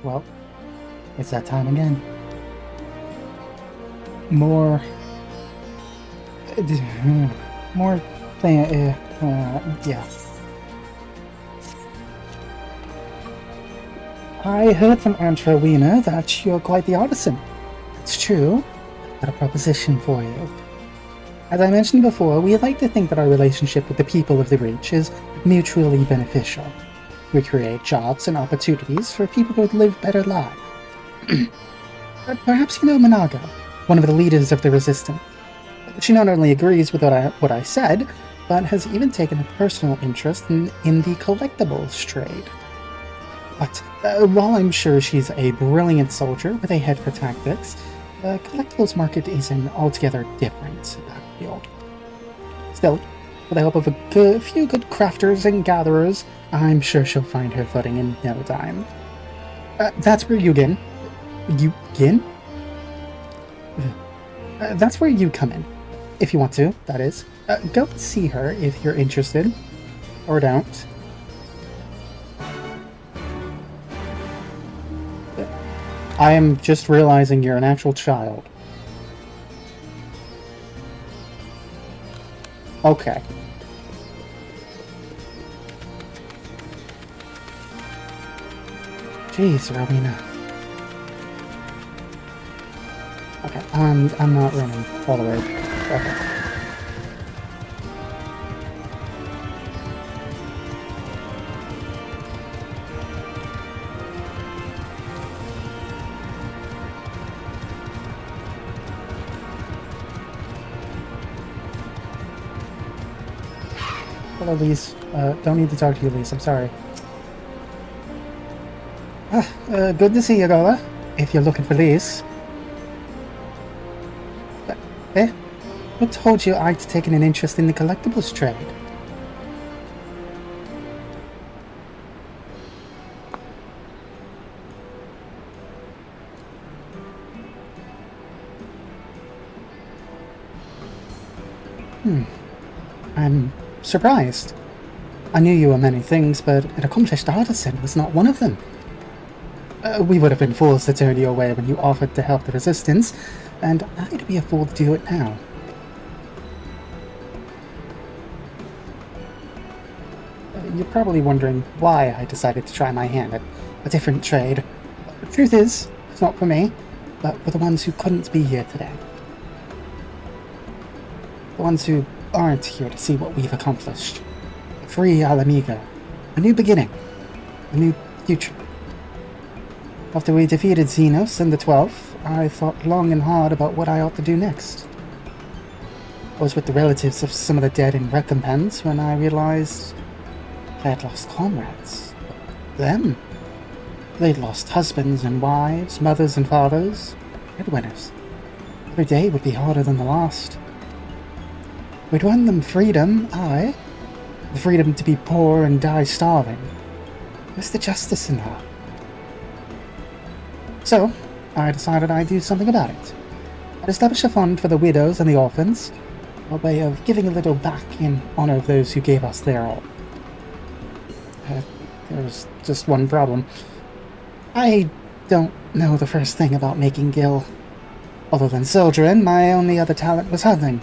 Well, it's that time again. More... more thing, yeah. I heard from Aunt Rowena that you're quite the artisan. It's true. I've got a proposition for you. As I mentioned before, we like to think that our relationship with the people of the Reach is mutually beneficial. We create jobs and opportunities for people to live better lives. Perhaps you know Managa, one of the leaders of the Resistance. She not only agrees with what I said, but has even taken a personal interest in the collectibles trade. But while I'm sure she's a brilliant soldier with a head for tactics, the collectibles market is an altogether different field. Still, with the help of a few good crafters and gatherers, I'm sure she'll find her footing in no time. That's where you begin. You begin? That's where you come in. If you want to, that is. Go see her if you're interested. Or don't. I am just realizing you're an actual child. Okay. Jeez, Rowena. Okay, I'm not running all the way. Okay. Hello, Lise. Don't need to talk to you, Lise. I'm sorry. Good to see you, Gola. If you're looking for Lise. Eh? Who told you I'd taken an interest in the collectibles trade? I'm surprised. I knew you were many things, but an accomplished artisan was not one of them. We would have been fools to turn you away when you offered to help the Resistance, and I'd be a fool to do it now. You're probably wondering why I decided to try my hand at a different trade. The truth is, it's not for me, but for the ones who couldn't be here today. The ones who aren't here to see what we've accomplished. A free Alamiga. A new beginning. A new future. After we defeated Xenos and the 12th, I thought long and hard about what I ought to do next. I was with the relatives of some of the dead in Recompense when I realized I had lost comrades. But them? They'd lost husbands and wives, mothers and fathers, breadwinners. Every day would be harder than the last. We'd won them freedom, aye. The freedom to be poor and die starving. Where's the justice in that? So, I decided I'd do something about it. I'd establish a fund for the widows and the orphans, a way of giving a little back in honor of those who gave us their all. There was just one problem. I don't know the first thing about making gil. Other than soldiering, my only other talent was hunting.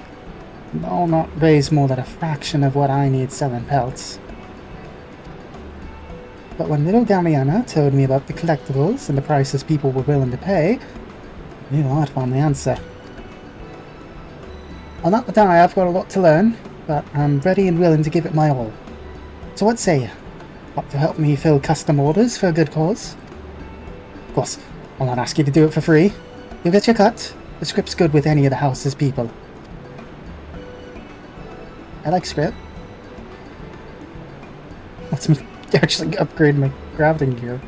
I'll not raise more than a fraction of what I need selling pelts. But when little Galliana told me about the collectibles and the prices people were willing to pay, I knew I'd found the answer. I'll not deny I've got a lot to learn, but I'm ready and willing to give it my all. So what say you? Up to help me fill custom orders for a good cause? Of course, I'll not ask you to do it for free. You'll get your cut. The script's good with any of the house's people. I like script. Let's me actually upgrade my crafting gear.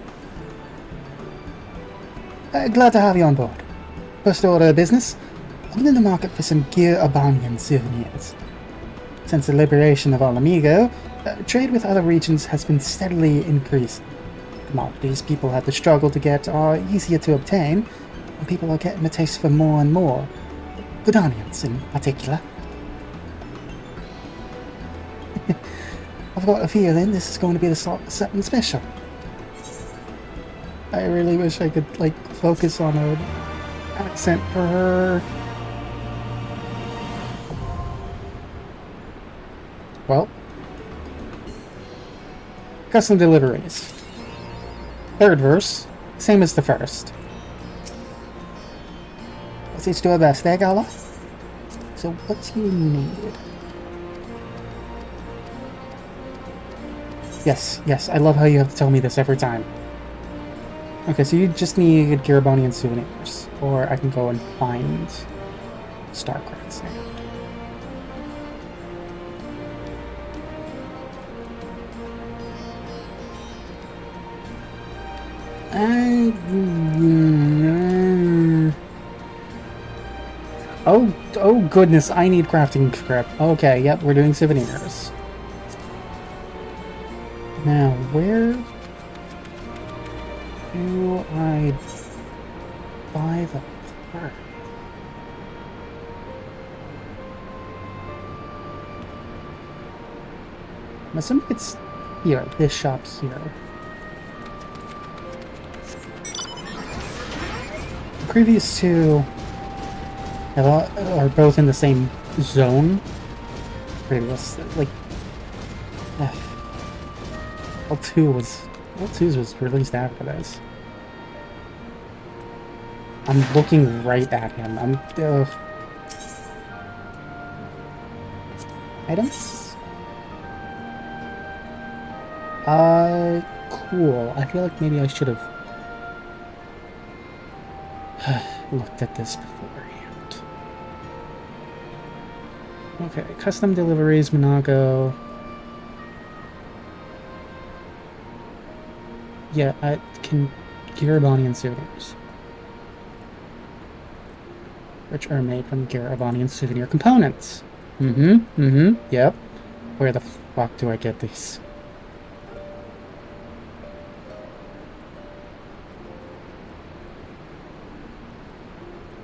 Glad to have you on board. First order of business, I'm in the market for some Gear Abanian souvenirs. Since the liberation of Alamigo, trade with other regions has been steadily increasing. Commodities people had to struggle to get are easier to obtain, and people are getting a taste for more and more. Good onions in particular. I've got a feeling this is going to be the sort of something special. I really wish I could, like, focus on an accent for her. Well, custom deliveries. Third verse, same as the first. Let's each do our best, eh, Gala? So what do you need? Yes, yes, I love how you have to tell me this every time. Okay, so you just need Garibonian souvenirs. Or I can go and find Starcraft Sand. Oh goodness, I need crafting script. Okay, yep, we're doing souvenirs. Now, where do I buy the part? I'm assuming it's here, this shop here. The previous two are both in the same zone. Previous, like, L2 was released after this. I'm looking right at him. Items? Cool. I feel like maybe I should have looked at this beforehand. Okay, custom deliveries, Monaco. Yeah, I can Garibonian souvenirs, which are made from Garibonian souvenir components. Yep. Where the fuck do I get these?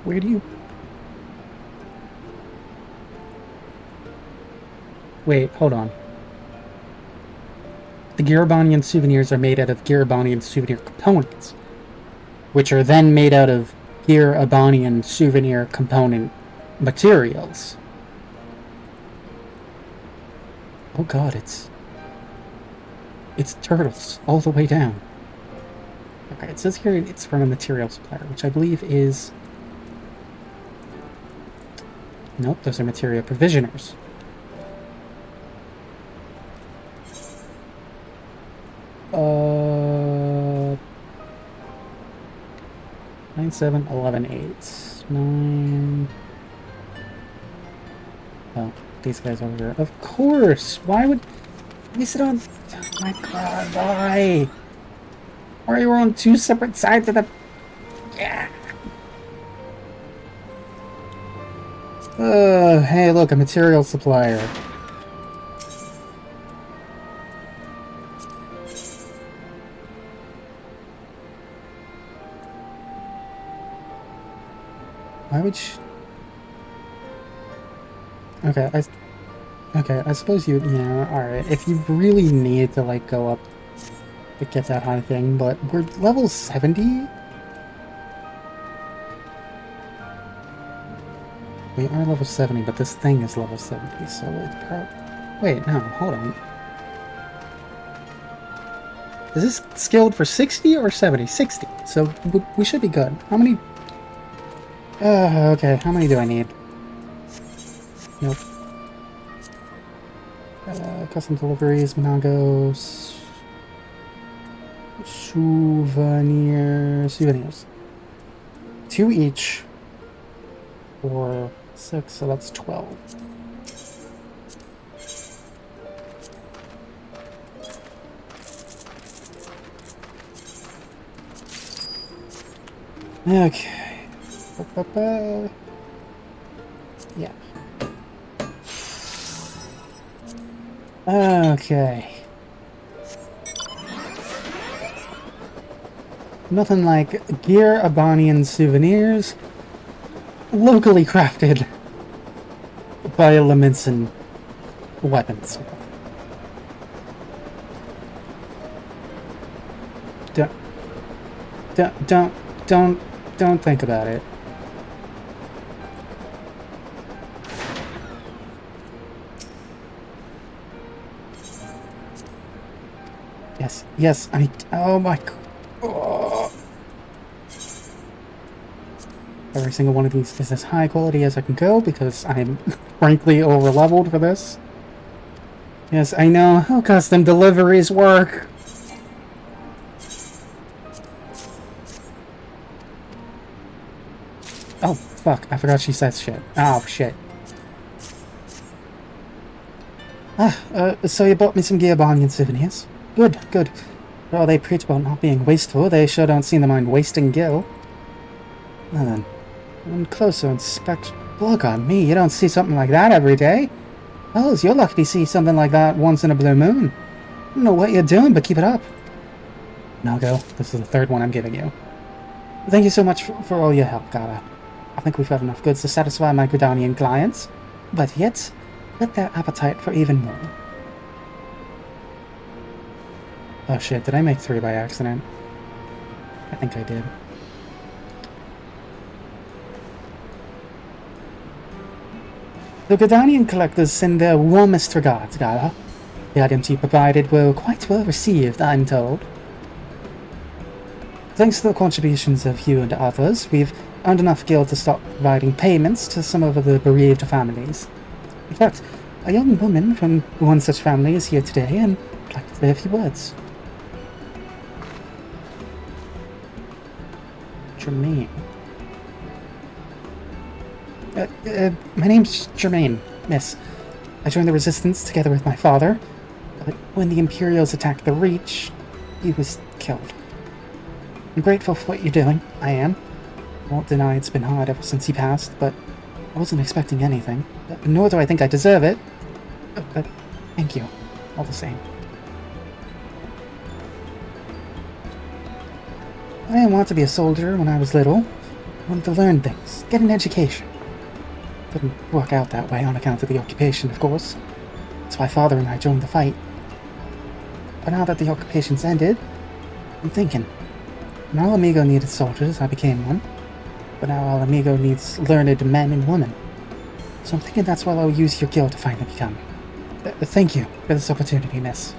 Where do you... Wait, hold on. The Garibonian souvenirs are made out of Garibonian souvenir components, which are then made out of Garibonian souvenir component materials. Oh god, it's turtles all the way down. Okay, it says here it's from a material supplier, which I believe is... Nope, those are material provisioners. 9, 7, 11, 8, 9... Oh, these guys over here. Of course! Why would... We sit on... Oh my god, why? Why are you on two separate sides of the... Yeah. Hey, look, a material supplier. Why would you... Okay, I suppose you... Yeah, alright. If you really need to, like, go up to get that high thing, but we're level 70? We are level 70, but this thing is level 70, so it's probably... Wait, no, hold on. Is this skilled for 60 or 70? 60. So we should be good. How many... okay, how many do I need? Nope. Custom deliveries, Monagos... Souvenirs. 2 each. For 6, so that's 12. Okay. Yeah. Okay. Nothing like Garibonian souvenirs, locally crafted by elements and weapons. Don't think about it. Yes, oh my god. Oh. Every single one of these is as high quality as I can go because I'm frankly over leveled for this. Yes, I know how custom deliveries work. Oh, fuck, I forgot she says shit. Oh, shit. So you bought me some gear Bonnie and souvenirs? Good, good. Well, they preach about not being wasteful, they sure don't seem to mind wasting gil. Well then, on closer inspection... Look on me, you don't see something like that every day. Well, you're lucky to see something like that once in a blue moon. I don't know what you're doing, but keep it up. Nago, this is the third one I'm giving you. Thank you so much for all your help, Gala. I think we've got enough goods to satisfy my Gridanian clients, but yet, let their appetite for even more. Oh shit, did I make 3 by accident? I think I did. The Gridanian collectors send their warmest regards, Gala. The items you provided were quite well received, I'm told. Thanks to the contributions of you and others, we've earned enough gil to start providing payments to some of the bereaved families. In fact, a young woman from one such family is here today, and I'd like to say a few words. Jermaine. My name's Jermaine, miss. I joined the Resistance together with my father, but when the Imperials attacked the Reach, he was killed. I'm grateful for what you're doing, I am. I won't deny it's been hard ever since he passed, but I wasn't expecting anything. Nor do I think I deserve it. But thank you, all the same. I didn't want to be a soldier when I was little. I wanted to learn things, get an education. Didn't work out that way on account of the occupation, of course. That's why Father and I joined the fight. But now that the occupation's ended, I'm thinking, when Al Amigo needed soldiers, I became one. But now Al Amigo needs learned men and women. So I'm thinking that's what I'll use your guild to finally become. Thank you for this opportunity, miss.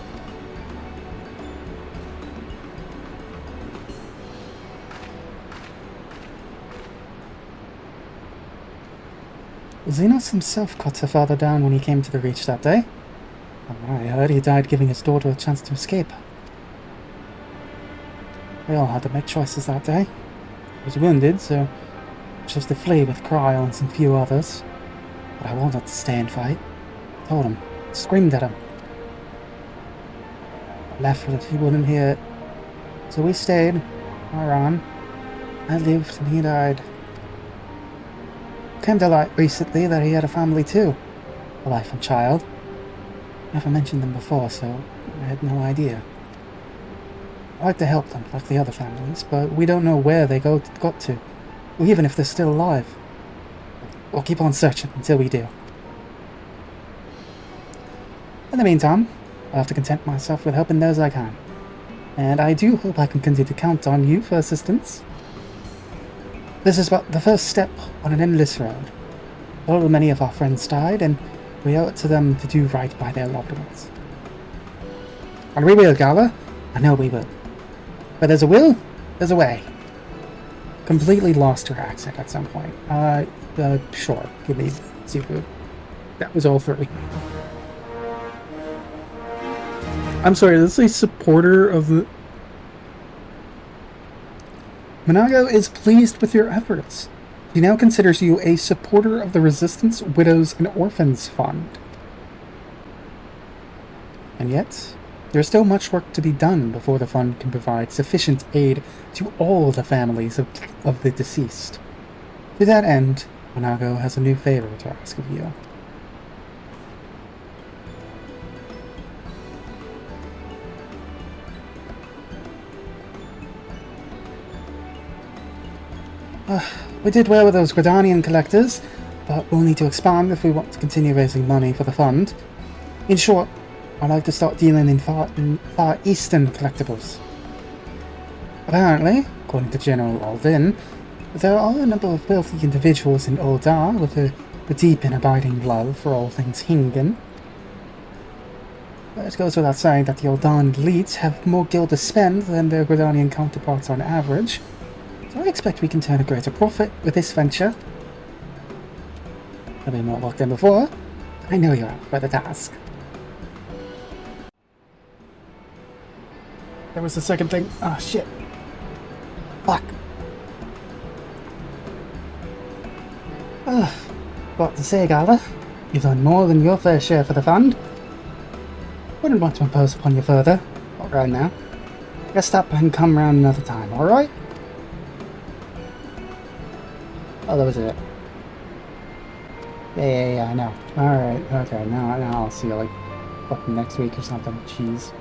Xenos himself cut her father down when he came to the Reach that day. I heard he died giving his daughter a chance to escape. We all had to make choices that day. I was wounded, so I chose to flee with Kryl and some few others. But I wanted to stay and fight. I told him, screamed at him. I left that he wouldn't hear it. So we stayed, I ran. I lived and he died. It came to light recently that he had a family too. A wife and child. Never mentioned them before, so I had no idea. I like to help them, like the other families, but we don't know where they got to, or even if they're still alive. We'll keep on searching until we do. In the meantime, I'll have to content myself with helping those I can. And I do hope I can continue to count on you for assistance. This is but the first step on an endless road. Although many of our friends died, and we owe it to them to do right by their loved ones. And we will, Gala. I know we will. But there's a will, there's a way. Completely lost her accent at some point. Sure. Give me seafood. That was all 3. I'm sorry, is this a supporter of the... Monago is pleased with your efforts. He now considers you a supporter of the Resistance Widows and Orphans Fund. And yet, there's still much work to be done before the fund can provide sufficient aid to all the families of the deceased. To that end, Monago has a new favor to ask of you. We did well with those Gridanian collectors, but we'll need to expand if we want to continue raising money for the fund. In short, I'd like to start dealing in Far Eastern collectibles. Apparently, according to General Alden. There are a number of wealthy individuals in Oldar with a deep and abiding love for all things Hingan. It goes without saying that the Oldan elites have more gil to spend than their Gridanian counterparts on average, so I expect we can turn a greater profit with this venture. There'll be more work than before, but I know you're up for the task. There was the second thing. Oh, shit. Fuck. What to say, Gala? You've done more than your fair share for the fund. Wouldn't want to impose upon you further. Not right now. Guess stop and come round another time, alright? Oh, that was it. Yeah, I know. Alright, okay, now I'll see you like fucking next week or something. Jeez.